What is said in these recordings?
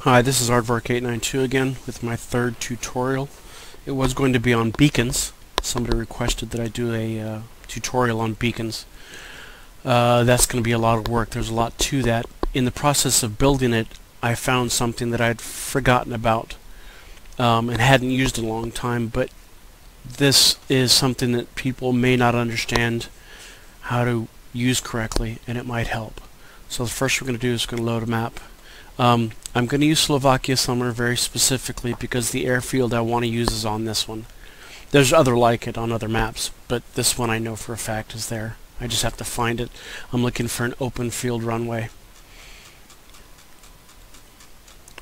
Hi, this is Aardvark892 again with my third tutorial. It was going to be on beacons. Somebody requested that I do a tutorial on beacons. That's going to be a lot of work. There's a lot to that. In the process of building it, I found something that I'd forgotten about and hadn't used in a long time, but this is something that people may not understand how to use correctly, and it might help. So the first we're going to do is going to load a map. I'm going to use Slovakia somewhere very specifically because the airfield I want to use is on this one. There's other like it on other maps, but this one I know for a fact is there. I just have to find it. I'm looking for an open field runway.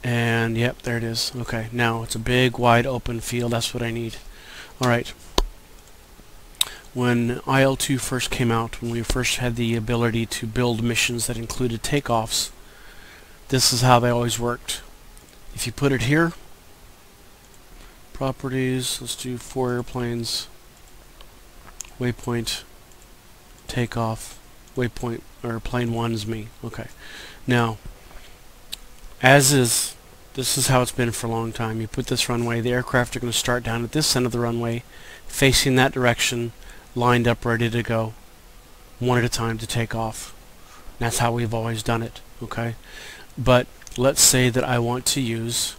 And yep, there it is. Okay, now it's a big wide open field. That's what I need. Alright. When IL2 first came out, when we first had the ability to build missions that included takeoffs, this is how they always worked. If you put it here, properties, let's do 4 airplanes, waypoint, takeoff, waypoint, or plane 1 is me. Okay. Now, as is, this is how it's been for a long time. You put this runway, the aircraft are going to start down at this end of the runway, facing that direction, lined up, ready to go, one at a time to take off. That's how we've always done it. Okay. But let's say that I want to use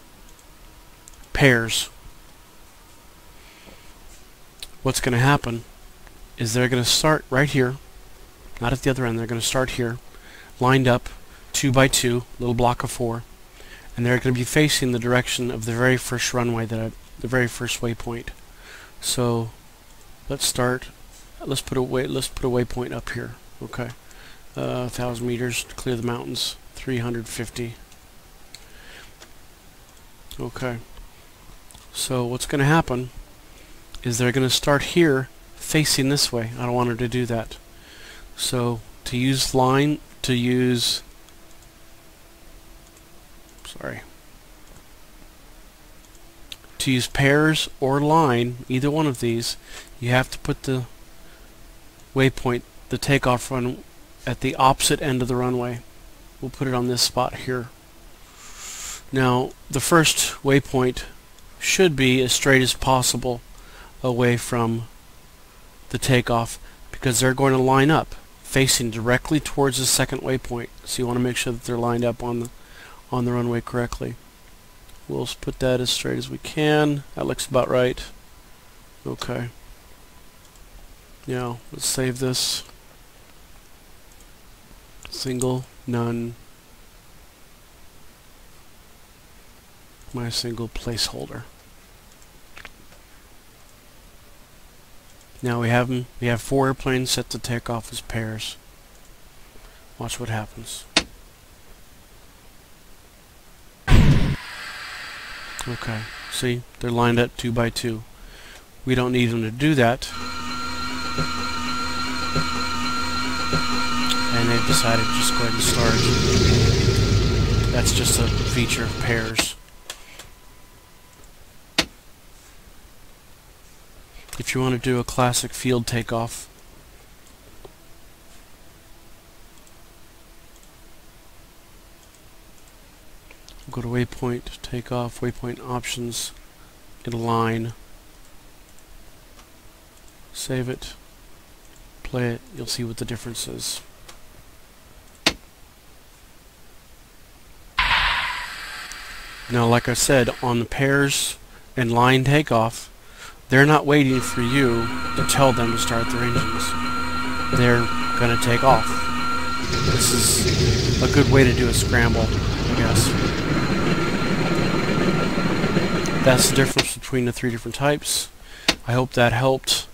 pairs. What's going to happen is they're going to start right here, not at the other end. They're going to start here, lined up, 2 by 2, little block of 4, and they're going to be facing the direction of the very first runway, the very first waypoint. So let's start. Let's put a waypoint up here. Okay, 1,000 meters to clear the mountains. 350. Okay. So what's going to happen is they're going to start here facing this way. I don't want her to do that. So to use line, to use pairs or line, either one of these, you have to put the waypoint, the takeoff run, at the opposite end of the runway. We'll put it on this spot here. Now, the first waypoint should be as straight as possible away from the takeoff because they're going to line up facing directly towards the second waypoint. So you want to make sure that they're lined up on the runway correctly. We'll put that as straight as we can. That looks about right. Okay. Now, let's save this. Single, none, my single placeholder. Now we have 4 airplanes set to take off as pairs. Watch what happens. Okay, see, they're lined up 2 by 2. We don't need them to do that. And they've decided to just go ahead and start. That's just a feature of pairs. If you want to do a classic field takeoff, go to waypoint, takeoff, waypoint options, get a line, save it, play it, you'll see what the difference is. Now, like I said, on the pairs and line takeoff, they're not waiting for you to tell them to start their engines. They're going to take off. This is a good way to do a scramble, I guess. That's the difference between the 3 different types. I hope that helped.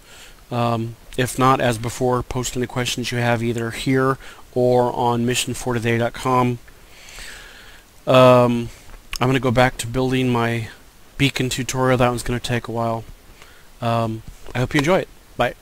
If not, as before, post any questions you have either here or on mission4today.com. I'm going to go back to building my beacon tutorial. That one's going to take a while. I hope you enjoy it. Bye.